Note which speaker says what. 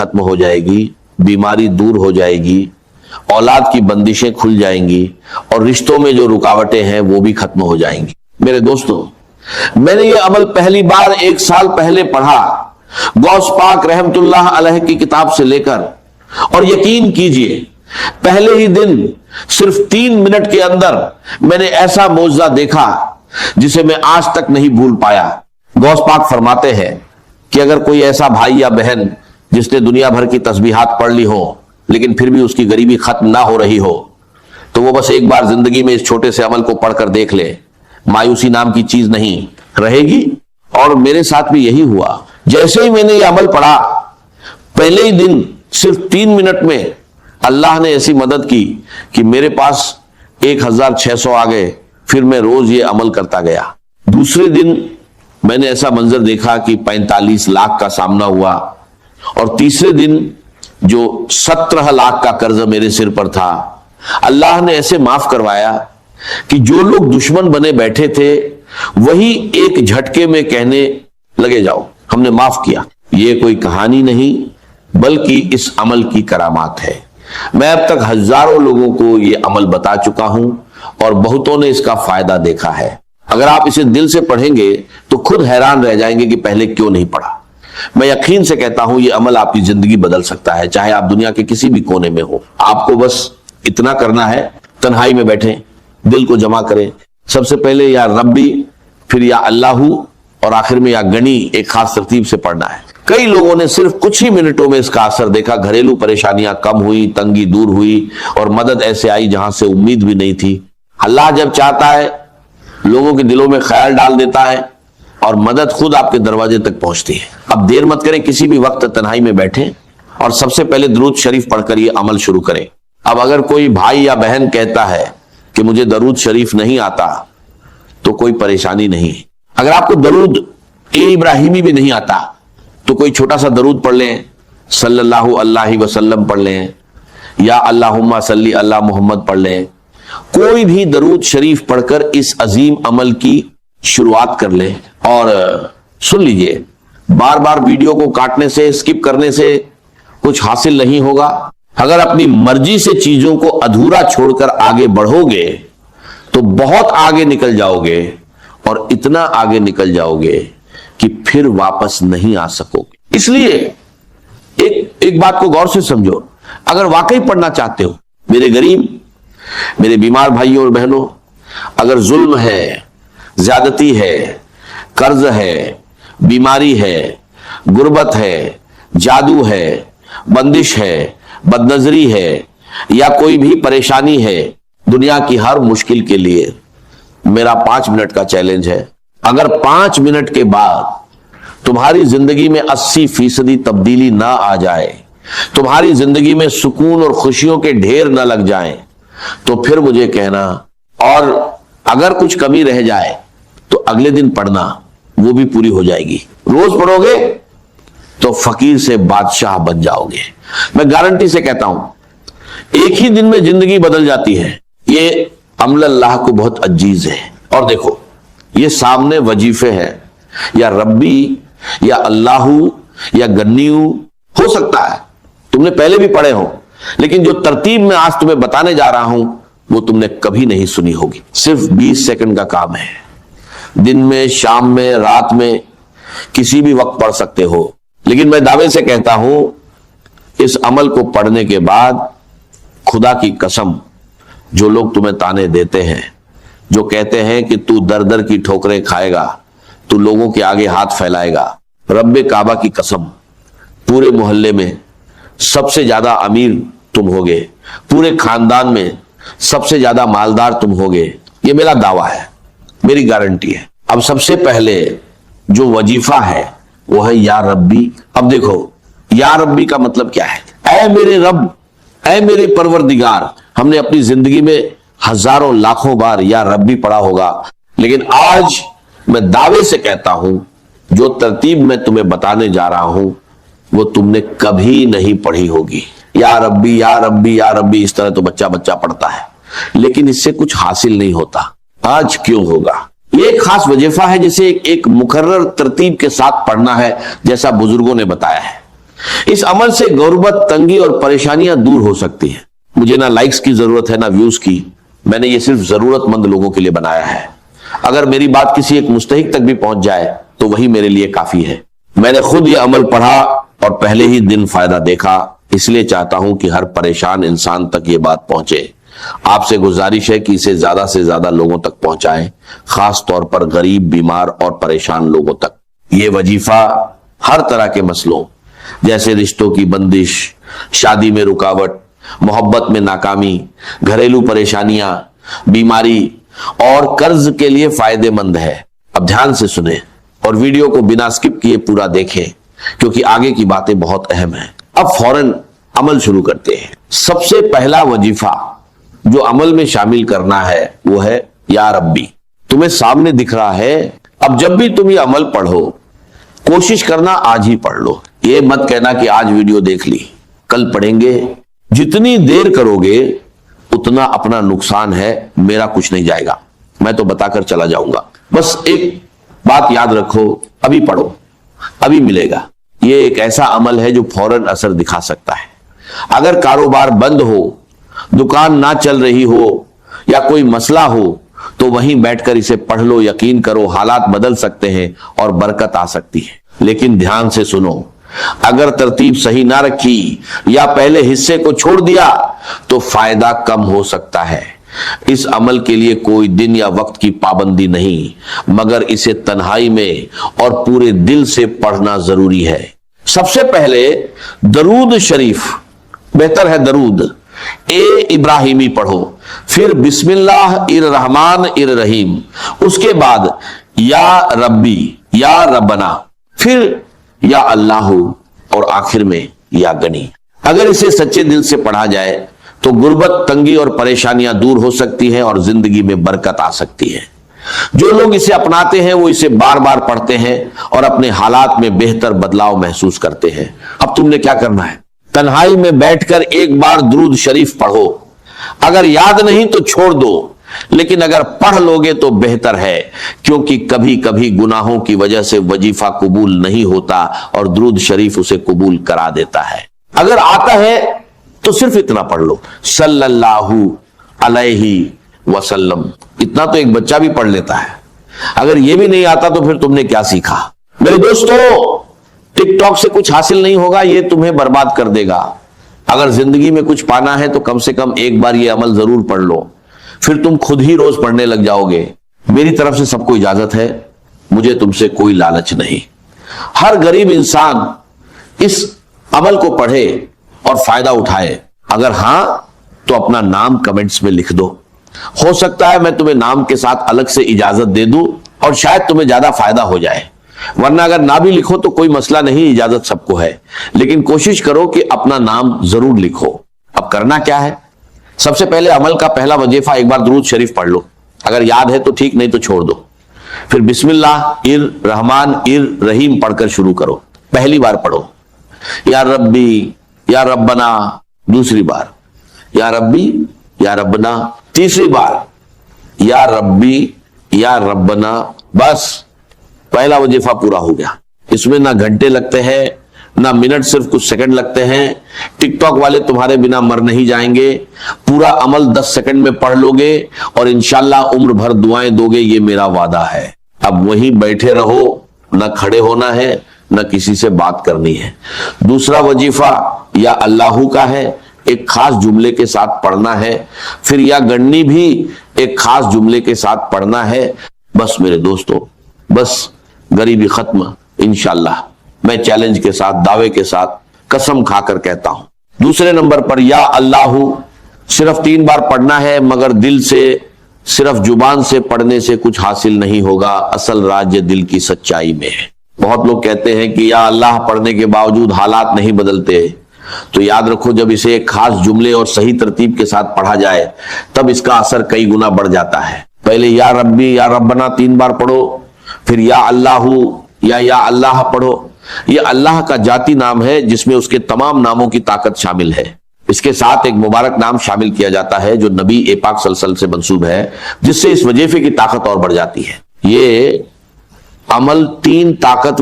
Speaker 1: ختم ہو جائے گی، بیماری دور ہو جائے گی، اولاد کی بندشیں کھل جائیں گی، اور رشتوں میں جو رکاوٹیں ہیں وہ بھی ختم ہو جائیں گی۔ میرے دوستو، میں نے یہ عمل پہلی بار 1 سال پہلے پڑھا، غوث پاک رحمت اللہ علیہ کی کتاب سے لے کر، اور یقین کیجئے پہلے ہی دن صرف 3 منٹ کے اندر میں نے ایسا معجزہ دیکھا جسے میں آج تک نہیں بھول پایا۔ غوث پاک فرماتے ہیں کہ اگر کوئی ایسا بھائی یا بہن جس نے دنیا بھر کی تسبیحات پڑھ لی ہو لیکن پھر بھی اس کی غریبی ختم نہ ہو رہی ہو، تو وہ بس ایک بار زندگی میں اس چھوٹے سے عمل کو پڑھ کر دیکھ لے، مایوسی نام کی چیز نہیں رہے گی۔ اور میرے ساتھ بھی یہی ہوا، جیسے ہی میں نے یہ عمل پڑھا پہلے ہی دن صرف 3 منٹ میں اللہ نے ایسی مدد کی کہ میرے پاس 1600 آ گئے، پھر میں روز یہ عمل کرتا گیا۔ دوسرے دن میں نے ایسا منظر دیکھا کہ 45 لاکھ کا سامنا ہوا، اور تیسرے دن جو 17 لاکھ کا قرض میرے سر پر تھا اللہ نے ایسے معاف کروایا کہ جو لوگ دشمن بنے بیٹھے تھے وہی ایک جھٹکے میں کہنے لگے جاؤ ہم نے معاف کیا۔ یہ کوئی کہانی نہیں بلکہ اس عمل کی کرامات ہے۔ میں اب تک ہزاروں لوگوں کو یہ عمل بتا چکا ہوں اور بہتوں نے اس کا فائدہ دیکھا ہے۔ اگر آپ اسے دل سے پڑھیں گے تو خود حیران رہ جائیں گے کہ پہلے کیوں نہیں پڑھا۔ میں یقین سے کہتا ہوں یہ عمل آپ کی زندگی بدل سکتا ہے، چاہے آپ دنیا کے کسی بھی کونے میں ہو۔ آپ کو بس اتنا کرنا ہے، تنہائی میں بیٹھیں، دل کو جمع کریں، سب سے پہلے یا ربی، پھر یا اللہ، اور آخر میں یا گنی، ایک خاص ترتیب سے پڑھنا ہے۔ کئی لوگوں نے صرف کچھ ہی منٹوں میں اس کا اثر دیکھا، گھریلو پریشانیاں کم ہوئی، تنگی دور ہوئی، اور مدد ایسے آئی جہاں سے امید بھی نہیں تھی۔ اللہ جب چاہتا ہے لوگوں کے دلوں میں خیال ڈال دیتا ہے اور مدد خود آپ کے دروازے تک پہنچتی ہے۔ اب دیر مت کریں، کسی بھی وقت تنہائی میں بیٹھیں اور سب سے پہلے درود شریف پڑھ کر یہ عمل شروع کریں۔ اب اگر کوئی بھائی یا بہن کہتا ہے کہ مجھے درود شریف نہیں آتا تو کوئی پریشانی نہیں۔ اگر آپ کو درود ابراہیمی بھی نہیں آتا تو کوئی چھوٹا سا درود پڑھ لیں، صلی اللہ علیہ وسلم پڑھ لیں، یا اللہم صلی اللہ محمد پڑھ لیں۔ کوئی بھی درود شریف پڑھ کر اس عظیم عمل کی شروعات کر لیں۔ اور سن لیجئے، بار بار ویڈیو کو کاٹنے سے، سکپ کرنے سے کچھ حاصل نہیں ہوگا۔ اگر اپنی مرضی سے چیزوں کو ادھورا چھوڑ کر آگے بڑھو گے تو بہت آگے نکل جاؤ گے، اور اتنا آگے نکل جاؤ گے کہ پھر واپس نہیں آ سکو گے۔ اس لیے ایک بات کو غور سے سمجھو، اگر واقعی پڑھنا چاہتے ہو، میرے غریب، میرے بیمار بھائیوں اور بہنوں، اگر ظلم ہے، زیادتی ہے، قرض ہے، بیماری ہے، غربت ہے، جادو ہے، بندش ہے، بدنظری ہے، یا کوئی بھی پریشانی ہے، دنیا کی ہر مشکل کے لیے میرا 5 منٹ کا چیلنج ہے۔ اگر 5 منٹ کے بعد تمہاری زندگی میں 80% تبدیلی نہ آ جائے، تمہاری زندگی میں سکون اور خوشیوں کے ڈھیر نہ لگ جائیں، تو پھر مجھے کہنا، اور اگر کچھ کمی رہ جائے تو اگلے دن پڑھنا، وہ بھی پوری ہو جائے گی۔ روز پڑھو گے تو فقیر سے بادشاہ بن جاؤ گے۔ میں گارنٹی سے کہتا ہوں ایک ہی دن میں زندگی بدل جاتی ہے۔ یہ عمل اللہ کو بہت عزیز ہے۔ اور دیکھو، یہ سامنے وظیفے ہیں، یا ربی، یا اللہ، یا گنیو، ہو سکتا ہے تم نے پہلے بھی پڑھے ہوں، لیکن جو ترتیب میں آج تمہیں بتانے جا رہا ہوں وہ تم نے کبھی نہیں سنی ہوگی۔ صرف 20 سیکنڈ کا کام ہے، دن میں، شام میں، رات میں، کسی بھی وقت پڑھ سکتے ہو۔ لیکن میں دعوے سے کہتا ہوں اس عمل کو پڑھنے کے بعد خدا کی قسم، جو لوگ تمہیں تانے دیتے ہیں، جو کہتے ہیں کہ تو در در کی ٹھوکریں کھائے گا، تو لوگوں کے آگے ہاتھ پھیلائے گا، رب کعبہ کی قسم، پورے محلے میں سب سے زیادہ امیر تم ہوگے، پورے خاندان میں سب سے زیادہ مالدار تم ہوگے۔ یہ میرا دعویٰ ہے، میری گارنٹی ہے۔ اب سب سے پہلے جو وظیفہ ہے وہ ہے یا ربی۔ اب دیکھو، یا ربی کا مطلب کیا ہے؟ اے میرے رب، اے میرے پروردگار۔ ہم نے اپنی زندگی میں ہزاروں لاکھوں بار یا ربی پڑھا ہوگا، لیکن آج میں دعوے سے کہتا ہوں جو ترتیب میں تمہیں بتانے جا رہا ہوں وہ تم نے کبھی نہیں پڑھی ہوگی۔ یا ربی، یا ربی، یا ربی، اس طرح تو بچہ پڑھتا ہے، لیکن اس سے کچھ حاصل نہیں ہوتا۔ آج کیوں ہوگا؟ یہ ایک خاص وظیفہ ہے جسے ایک مقرر ترتیب کے ساتھ پڑھنا ہے، جیسا بزرگوں نے بتایا ہے۔ इस अमल से गुर्बत, तंगी और परेशानियां दूर हो सकती हैं। मुझे ना लाइक्स की जरूरत है ना व्यूज की, मैंने ये सिर्फ जरूरतमंद लोगों के लिए बनाया है। अगर मेरी बात किसी एक मुस्तहिक तक भी पहुंच जाए तो वही मेरे लिए काफी है। मैंने खुद ये अमल पढ़ा और पहले ही दिन फायदा देखा, इसलिए चाहता हूं कि हर परेशान इंसान तक ये बात पहुंचे। आपसे गुजारिश है कि इसे ज्यादा से ज्यादा लोगों तक पहुंचाएं, खास तौर पर गरीब, बीमार और परेशान लोगों तक। ये वजीफा हर तरह के मसलों जैसे रिश्तों की बंदिश, शादी में रुकावट, मोहब्बत में नाकामी, घरेलू परेशानियां, बीमारी और कर्ज के लिए फायदेमंद है। अब ध्यान से सुने और वीडियो को बिना स्किप किए पूरा देखें, क्योंकि आगे की बातें बहुत अहम हैं। अब फौरन अमल शुरू करते हैं। सबसे पहला वजीफा जो अमल में शामिल करना है वो है या रब्बी। तुम्हें सामने दिख रहा है। अब जब भी तुम ये अमल पढ़ो, कोशिश करना आज ही पढ़ लो। ये मत कहना कि आज वीडियो देख ली, कल पढ़ेंगे। जितनी देर करोगे उतना अपना नुकसान है, मेरा कुछ नहीं जाएगा, मैं तो बताकर चला जाऊंगा। बस एक बात याद रखो, अभी पढ़ो, अभी मिलेगा। ये एक ऐसा अमल है जो फौरन असर दिखा सकता है। अगर कारोबार बंद हो, दुकान ना चल रही हो या कोई मसला हो तो वहीं बैठकर इसे पढ़ लो। यकीन करो हालात बदल सकते हैं और बरकत आ सकती है। लेकिन ध्यान से सुनो, अगर तरतीब सही ना रखी या पहले हिस्से को छोड़ दिया तो फायदा कम हो सकता है। इस अमल के लिए कोई दिन या वक्त की पाबंदी नहीं, मगर इसे तन्हाई में और पूरे दिल से पढ़ना जरूरी है। सबसे पहले दरूद शरीफ, बेहतर है दरूद इब्राहिमी पढ़ो, फिर बिस्मिल्लाह इर रहमान इर रहीम, उसके बाद या रब्बी या रब्बना, फिर या अल्लाह और आखिर में या गनी। अगर इसे सच्चे दिल से पढ़ा जाए तो गुर्बत, तंगी और परेशानियां दूर हो सकती हैं और जिंदगी में बरकत आ सकती है। जो लोग इसे अपनाते हैं वो इसे बार बार पढ़ते हैं और अपने हालात में बेहतर बदलाव महसूस करते हैं। अब तुमने क्या करना है, तन्हाई में बैठकर एक बार दुरूद शरीफ पढ़ो। अगर याद नहीं तो छोड़ दो, लेकिन अगर पढ़ लोगे तो बेहतर है, क्योंकि कभी कभी गुनाहों की वजह से वजीफा कबूल नहीं होता और दुरूद शरीफ उसे कबूल करा देता है। अगर आता है तो सिर्फ इतना पढ़ लो, सल्लल्लाहु अलैहि वसल्लम। इतना तो एक बच्चा भी पढ़ लेता है। अगर यह भी नहीं आता तो फिर तुमने क्या सीखा। मेरे दोस्तों, टिकटॉक से कुछ हासिल नहीं होगा, यह तुम्हें बर्बाद कर देगा। अगर जिंदगी में कुछ पाना है तो कम से कम एक बार यह अमल जरूर पढ़ लो, फिर तुम खुद ही रोज पढ़ने लग जाओगे। मेरी तरफ से सबको इजाजत है, मुझे तुमसे कोई लालच नहीं। हर गरीब इंसान इस अमल को पढ़े और फायदा उठाए। अगर हां तो अपना नाम कमेंट्स में लिख दो। हो सकता है मैं तुम्हें नाम के साथ अलग से इजाजत दे दूं और शायद तुम्हें ज्यादा फायदा हो जाए, वरना अगर ना भी लिखो तो कोई मसला नहीं, इजाजत सबको है। लेकिन कोशिश करो कि अपना नाम जरूर लिखो। अब करना क्या है, सबसे पहले अमल का पहला वजीफा एक बार दुरूद शरीफ पढ़ लो। अगर याद है तो ठीक, नहीं तो छोड़ दो। फिर बिस्मिल्लाह इर रहमान इर रहीम पढ़कर शुरू करो। पहली बार पढ़ो या रब्बी या रब्बना, दूसरी बार या रब्बी या रब्बना, तीसरी बार या रब्बी या रब्बना। बस पहला वजीफा पूरा हो गया। इसमें ना घंटे लगते हैं ना मिनट, सिर्फ कुछ सेकंड लगते हैं। टिकटॉक वाले तुम्हारे बिना मर नहीं जाएंगे। पूरा अमल 10 सेकंड में पढ़ लोगे और इंशाल्लाह उम्र भर दुआएं दोगे, ये मेरा वादा है। अब वहीं बैठे रहो, ना खड़े होना है न किसी से बात करनी है। दूसरा वजीफा या अल्लाहू का है, एक खास जुमले के साथ पढ़ना है। फिर या गन्नी भी एक खास जुमले के साथ पढ़ना है। बस मेरे दोस्तों, बस गरीबी खत्म इंशाल्लाह। मैं चैलेंज के साथ, दावे के साथ, कसम खाकर कहता हूं। दूसरे नंबर पर या अल्लाहू सिर्फ 3 बार पढ़ना है, मगर दिल से, सिर्फ जुबान से पढ़ने से कुछ हासिल नहीं होगा। असल राज्य दिल की सच्चाई में है। बहुत लोग कहते हैं कि या अल्लाह पढ़ने के बावजूद हालात नहीं बदलते, तो याद रखो जब इसे एक खास जुमले और सही तरतीब के साथ पढ़ा जाए तब इसका असर कई गुना बढ़ जाता है। पहले या रब्बी या रब्बना 3 बार पढ़ो, फिर या अल्लाहू या अल्लाह पढ़ो। यह अल्लाह का जाती नाम है जिसमें उसके तमाम नामों की ताकत शामिल है। इसके साथ एक मुबारक नाम शामिल किया जाता है जो नबी पाक सल्लल्लाहु अलैहि वसल्लम से मंसूब है, जिससे इस वजीफे की ताकत और बढ़ जाती है। ये अमल 3 ताकतवर